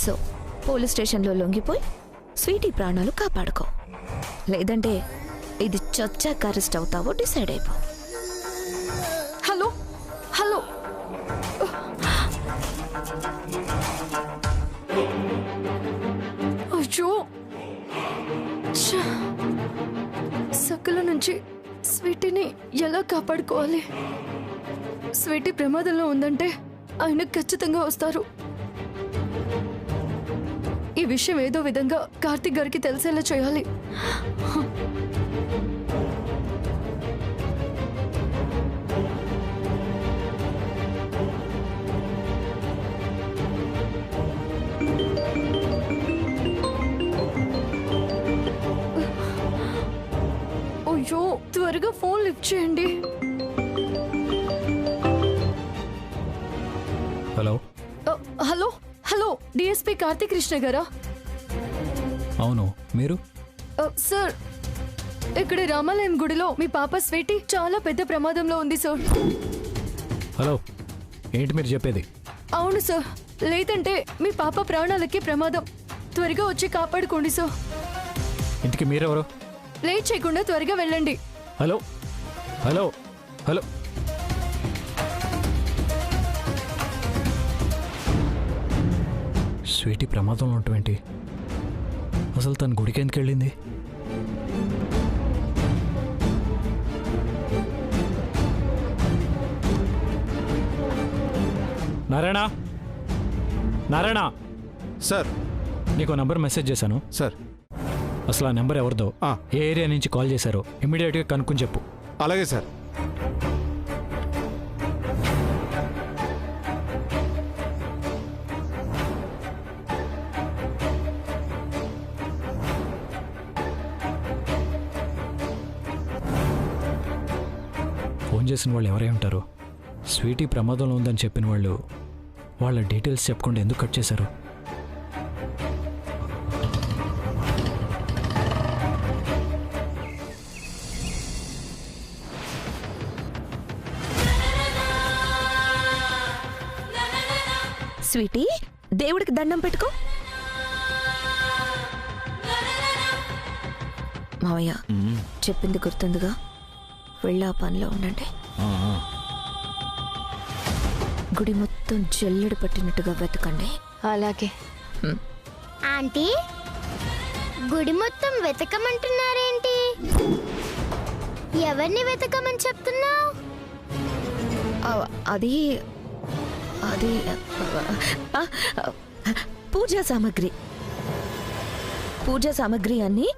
So police స్టేషన్లో లొంగిపోయి Sweety ప్రాణాలు కాపాడుకో, లేదంటే ఇది చచ్చాక అరెస్ట్ అవుతావో డిసైడ్ అయిపో. హలో హలో, అయ్యో సకల నుంచి స్వీటీని ఎలా కాపాడుకోవాలి? స్వీటీ ప్రమాదంలో ఉందంటే ఆయన ఖచ్చితంగా వస్తారు. ఈ విషయం ఏదో విధంగా కార్తిక్ గారికి తెలిసేలా చేయాలి. అయ్యో త్వరగా ఫోన్ లిఫ్ట్ చేయండి. Hello hello hello, DSP Karthik Krishna గారా? అవును, మీరు? సార్, ఇక్కడ రామాలయం గుడిలో మీ పాప స్వీటీ చాలా పెద్ద ప్రమాదంలో ఉంది సార్. హలో, ఏంటి మీరు చెప్పేది? అవును సార్, లేదంటే మీ పాప ప్రాణాలకి ప్రమాదం. త్వరగా వచ్చి కాపాడుకోండి సార్. ఇంటికి మీరెవరు? లేట్ చేయకుండా త్వరగా వెళ్ళండి. హలో హలో హలో, స్వీటీ ప్రమాదంలో ఉంటామేంటి? అసలు తన గుడికి ఎందుకు వెళ్ళింది? నారాయణ, నారాయణ సార్. నీకు నంబర్ మెసేజ్ చేశాను సార్. అసలు ఆ నెంబర్ ఎవరిదో, ఏ ఏరియా నుంచి కాల్ చేశారో ఇమ్మీడియట్గా కనుక్కొని చెప్పు. అలాగే సార్. ఫోన్ చేసిన వాళ్ళు ఎవరై ఉంటారు? స్వీటీ ప్రమాదంలో ఉందని చెప్పిన వాళ్ళు వాళ్ళ డీటెయిల్స్ చెప్పకుండా ఎందుకు కట్ చేశారు? స్వీటీ, దేవుడికి దండం పెట్టుకో. మావయ్య చెప్పింది గుర్తుందిగా, వెళ్ళి ఆ పనిలో ఉండండి. గుడి మొత్తం జల్లెడు పట్టినట్టుగా వెతకండి. అలాగే. ఆంటీ, గుడి మొత్తం వెతకమంటున్నారేంటి? ఎవరిని వెతకమని చెప్తున్నావు? అది అది పూజా సామాగ్రి. పూజా సామాగ్రి అన్ని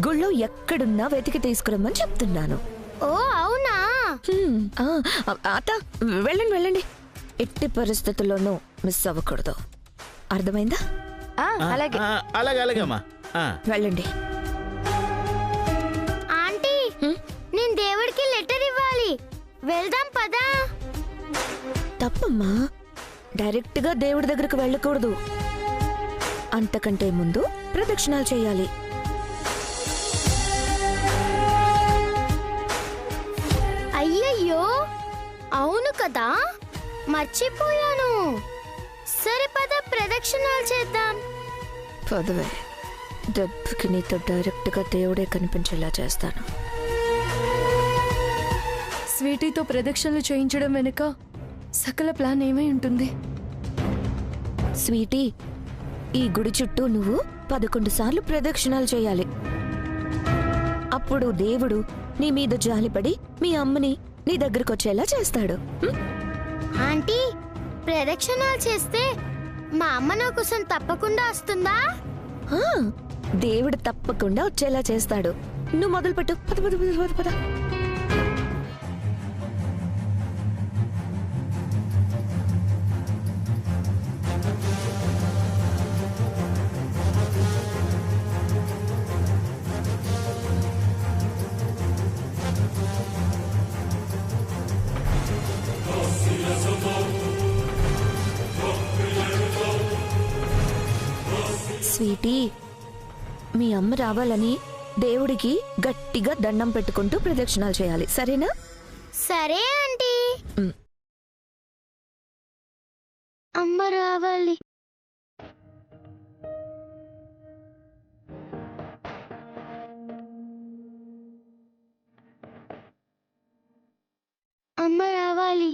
గుళ్ళో ఎక్కడున్నా వెతికి తీసుకురమ్మని చెప్తున్నాను. ఓ అవునా? అత్త, వెళ్ళండి వెళ్ళండి, ఎట్టి పరిస్థితుల్లోనూ మిస్ అవ్వకూడదు. అర్థమైందా? అలాగే అలాగే అలాగేమ్మా. వెళ్ళండి. ఆంటీ, నేను దేవుడికి లెటర్ ఇవ్వాలి. వెళ్దాం పదా. తప్పమ్మా, డైరెక్ట్ గా దేవుడి దగ్గరకు వెళ్ళకూడదు. అంతకంటే ముందు ప్రదక్షిణాలు చేయాలి. అయ్యయ్యో, అవును కదా, మర్చిపోయాను. సరే పద, ప్రదక్షిణాలు చేద్దాం. పదవే, దెబ్బకి నీతో డైరెక్ట్ గా దేవుడే కనిపించేలా చేస్తాను. స్వీటీతో ప్రదక్షిణలు చేయించడం వెనుక సకల ప్లాన్ ఏమై ఉంటుంది? స్వీటీ, ఈ గుడి చుట్టూ నువ్వు 11 సార్లు ప్రదక్షిణాలు చేయాలి. అప్పుడు దేవుడు నీ మీద జాలిపడి మీ అమ్మని నీ దగ్గరకు వచ్చేలా చేస్తాడు. ఆంటీ, ప్రదక్షిణాలు చేస్తే మా అమ్మ నా కోసం తప్పకుండా వస్తుందా? దేవుడు తప్పకుండా వచ్చేలా చేస్తాడు. నువ్వు మొదలుపెట్టు. పద పద పద పద పద. స్వీటీ, మీ అమ్మ రావాలని దేవుడికి గట్టిగా దండం పెట్టుకుంటూ ప్రదక్షిణాలు చేయాలి, సరేనా? సరే ఆంటీ. అమ్మ రావాలి. అమ్మ రావాలి.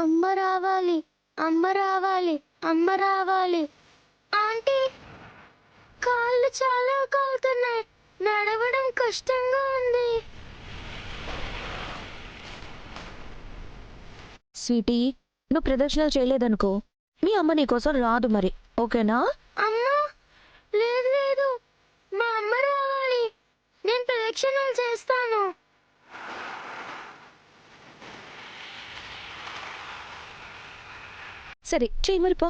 అమ్మ రావాలి, అమ్మ రావాలి, అమ్మ రావాలి. ఆంటీ, కాళ్ళు చాలా కాలుతున్నాయి, నడవడం కష్టంగా ఉంది. స్వీటీ, నువ్వు ప్రదక్షిణలు చేయలేదనుకో మీ అమ్మ నీకోసం రాదు మరి, ఓకేనా? అమ్మా, లేదు లేదు, మా అమ్మ రావాలి. నేను ప్రదక్షిణలు చేస్తాను. సరే చెయ్యి మరి పో.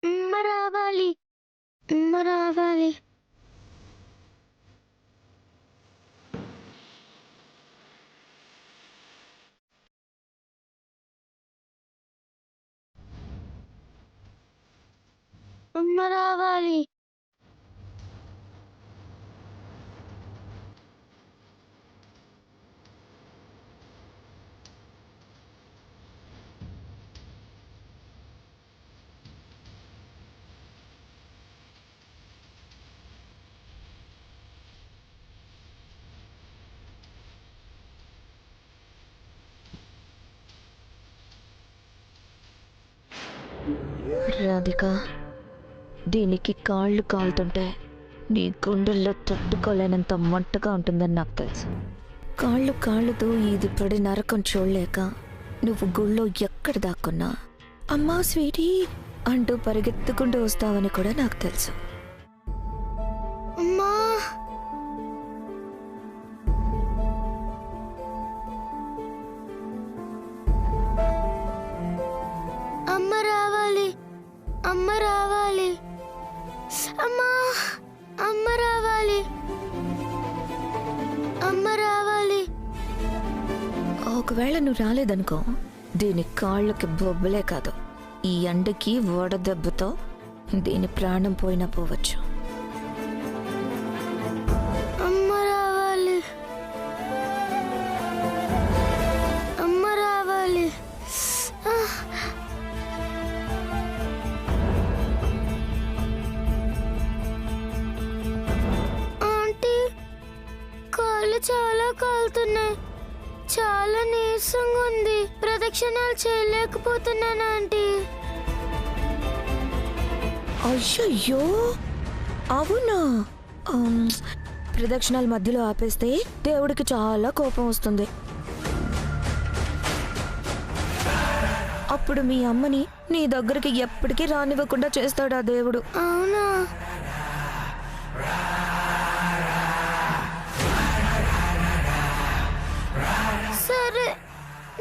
అమ్మ రావాలి, అమ్మ రావాలి. అమ్మ రావాలి. రాధిక, దీనికి కాళ్ళు కాలుతుంటే నీ గుండెల్లో తట్టుకోలేనంత మంటగా ఉంటుందని నాకు తెలుసు. కాళ్ళతో ఇది పడి నరకం చూడలేక నువ్వు గుళ్ళో ఎక్కడ దాక్కున్నా అమ్మా స్వీటీ అంటూ పరిగెత్తుకుంటూ వస్తావని కూడా నాకు తెలుసు. అమ్మా, అమ్మ రావాలి, అమ్మ రావాలి. అమ్మా, అమ్మ రావాలి, అమ్మ రావాలి. ఒకవేళ నువ్వు రాలేదనుకో, దీని కాళ్ళకి బొబ్బలే కాదు, ఈ ఎండకి వడదెబ్బతో దీని ప్రాణం పోయినా పోవచ్చు. అమ్మ రావాలి, అమ్మ రావాలి. ఆంటీ, కాళ్ళు చాలా కాలుతున్నాయి, చాలా నీరసంగా ఉంది. ప్రదక్షిణాలు చేయలేకపోతున్నాను ఆంటీ. అయ్యయ్యో, అవునా? ప్రదక్షిణాల మధ్యలో ఆపేస్తే దేవుడికి చాలా కోపం వస్తుంది. అప్పుడు మీ అమ్మని నీ దగ్గరికి ఎప్పటికీ రానివ్వకుండా చేస్తాడు ఆ దేవుడు. అవునా? సరే,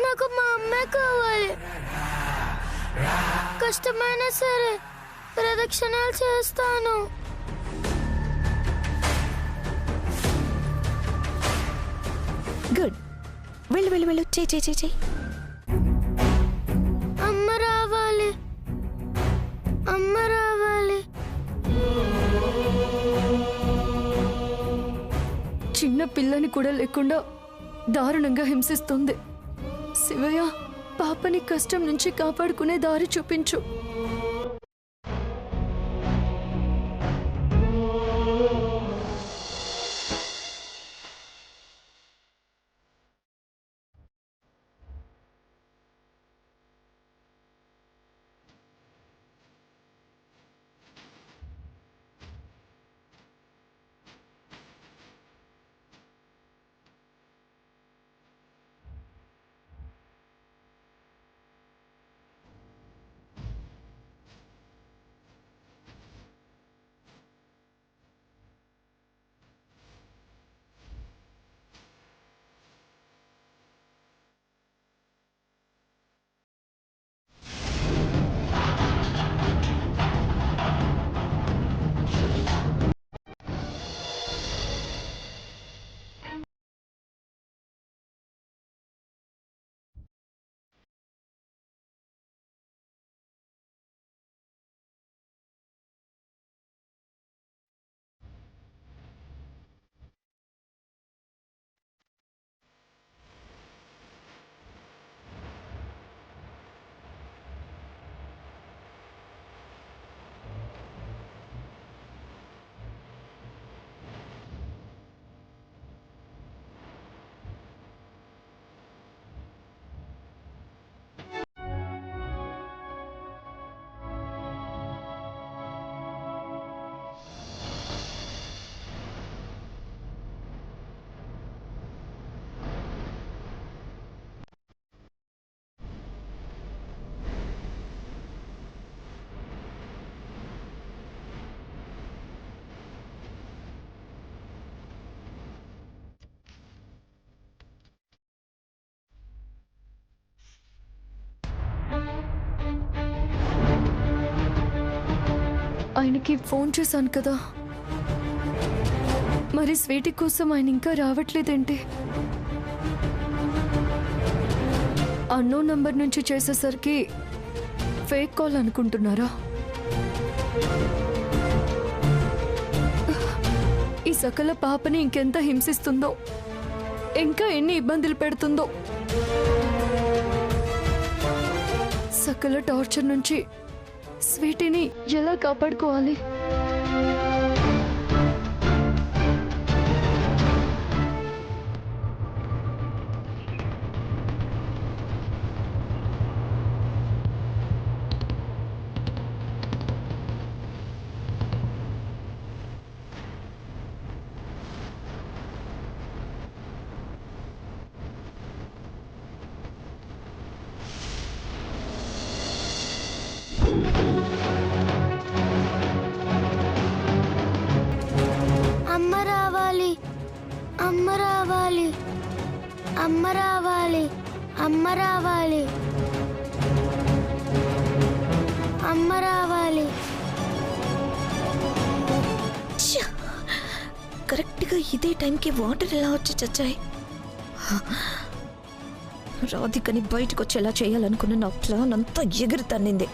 నాకు మా అమ్మే కావాలి. కష్టమైనా సరే ప్రదక్షిణాలు చేస్తాను. గుడ్, వెళ్ళు వెళ్ళు వెళ్ళు, చెయ్యి. అమ్మ రావాలి, అమ్మ రావాలి. చిన్న పిల్లని కూడా లేకుండా దారుణంగా హింసిస్తుంది. శివయ్య, పాపని కష్టం నుంచి కాపాడుకునే దారి చూపించు. ఆయనకి ఫోన్ చేశాను కదా, మరి స్వీటీ కోసం ఆయన ఇంకా రావట్లేదేంటి? అన్నోన్ నంబర్ నుంచి చేసేసరికి ఫేక్ కాల్ అనుకుంటున్నారా? ఈ సకల పాపని ఇంకెంత హింసిస్తుందో, ఇంకా ఎన్ని ఇబ్బందులు పెడుతుందో. సకల టార్చర్ నుంచి స్వీటీని ఎలా కాపాడుకోవాలి? అమ్మ రావాలి, అమ్మ రావాలి, అమ్మ రావాలి, అమ్మ రావాలి, అమ్మ రావాలి. కరెక్ట్గా ఇదే టైంకి వాటర్ ఎలా వచ్చి చచ్చాయి? రాధికని బయటకు వచ్చేలా చేయాలనుకున్న నా ప్లాన్ అంతా ఎగిరి తన్నింది.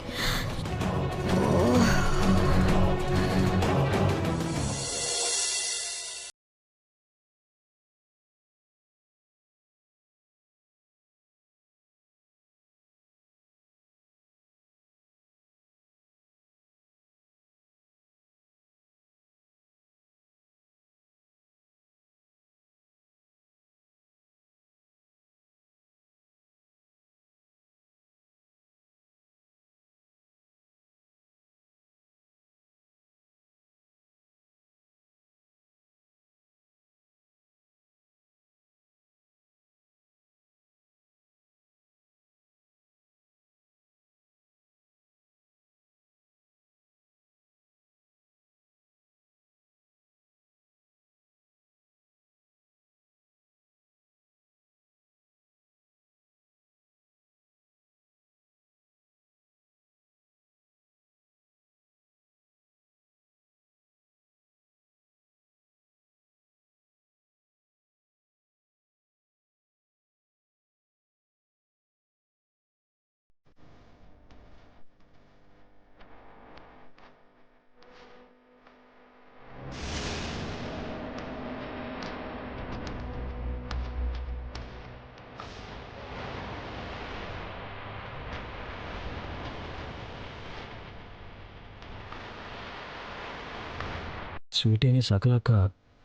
స్వీటీని సకలక్క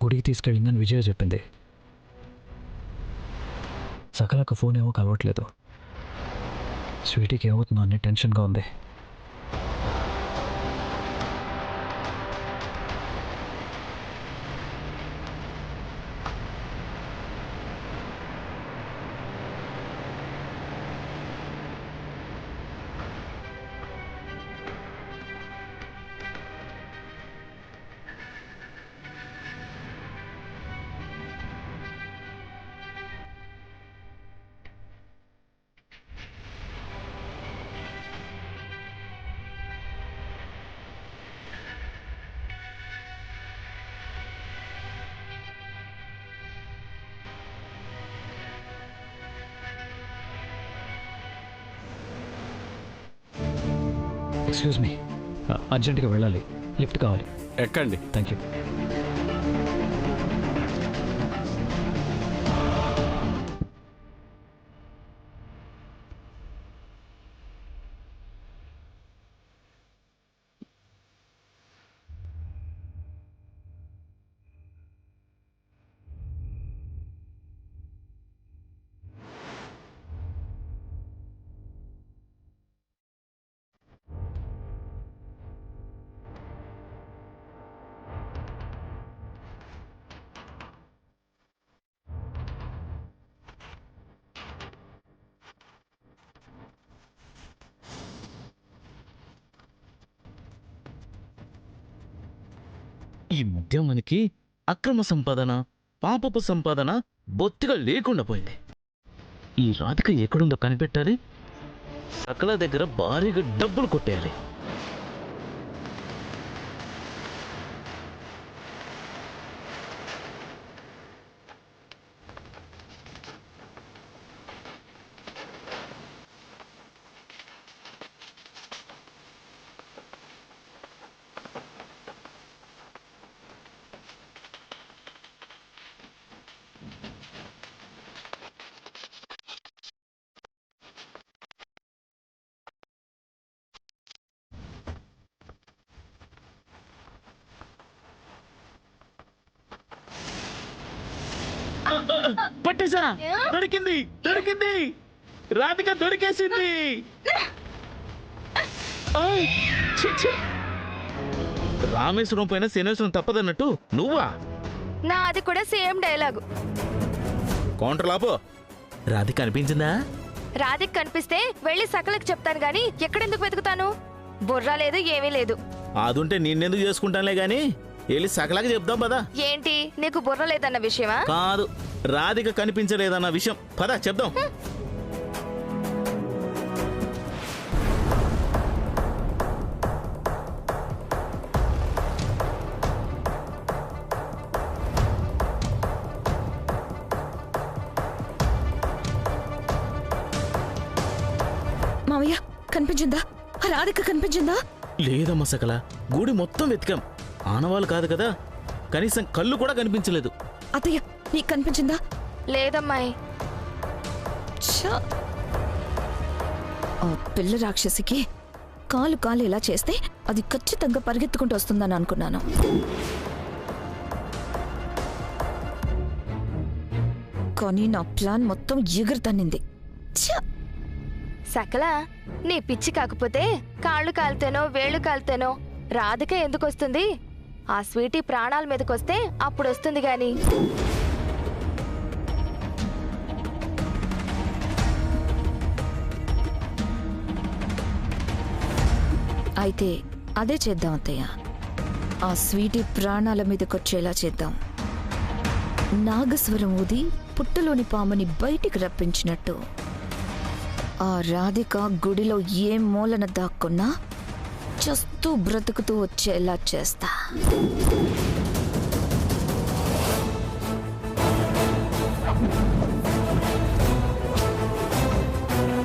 గుడికి తీసుకెళ్ళిందని విజయ చెప్పింది. సకలక్క ఫోన్ ఏమో కలవట్లేదు. స్వీటీకి ఏమవుతుందో అని టెన్షన్గా ఉంది. ఎక్స్క్యూజ్ మీ, అర్జెంటుగా వెళ్ళాలి, లిఫ్ట్ కావాలి. ఎక్కండి. Thank you. ఈ మధ్య మనకి అక్రమ సంపాదన, పాపపు సంపాదన బొత్తిగా లేకుండా పోయింది. ఈ రాధిక ఎక్కడుందో కనిపెట్టాలి, సకల దగ్గర భారీగా డబ్బులు కొట్టేయాలి. పట్టేశా, దొరికింది దొరికింది, రాధిక దొరికేసింది. ఆయ్, ఛీ, ఛీ. రామేశ్వరం పైన శనేశ్వరం తప్పదన్నట్టు నువ్వా? నా అది కూడా సేమ్ డైలాగు. కౌంటర్ లాపో. రాధిక అనిపించిందా? రాధిక్ కనిపిస్తే వెళ్ళి సకలకు చెప్తాను గాని ఎక్కడెందుకు వెతుకుతాను? బుర్ర లేదు, ఏమీ లేదు. అదుంటే నిన్నెందుకు చేసుకుంటానులే గాని వెళ్ళి సకలాగా చెప్దాం పదా. ఏంటి నీకు బుర్ర లేదన్న విషయమా? కాదు, రాధిక కనిపించలేదన్న విషయం. పదా చెప్దాం. కనిపించిందా? ఆ రాధిక కనిపించిందా? లేదమ్మా సకల, గుడి మొత్తం వెతికాం, ఆనవాళ్ళు కాదు కదా, కనీసం కళ్ళు కూడా కనిపించలేదు. అత్తయ్య నీకు కనిపించిందా? లేదమ్మాయి. ఛ! ఆ పిల్ల రాక్షసికి కాలు ఇలా చేస్తే అది ఖచ్చితంగా పరిగెత్తుకుంటూ వస్తుందని అనుకున్నాను. కానీ నా ప్లాన్ మొత్తం ఎగురుతన్నింది. ఛ! సకల, నీ పిచ్చి కాకపోతే కాళ్ళు కాలితేనో వేళ్ళు కాలితేనో రాధిక ఎందుకు వస్తుంది? ఆ స్వీటీ ప్రాణాల మీదకొస్తే అప్పుడు వస్తుంది గాని. అయితే అదే చేద్దాం అత్తయ్య. ఆ స్వీటీ ప్రాణాల మీదకొచ్చేలా చేద్దాం. నాగస్వరం ఊది పుట్టలోని పాముని బయటికి రప్పించినట్టు ఆ రాధిక గుడిలో ఏ మూలన దాక్కున్నా చస్తూ బ్రతుకుతూ వచ్చేలా చేస్తా.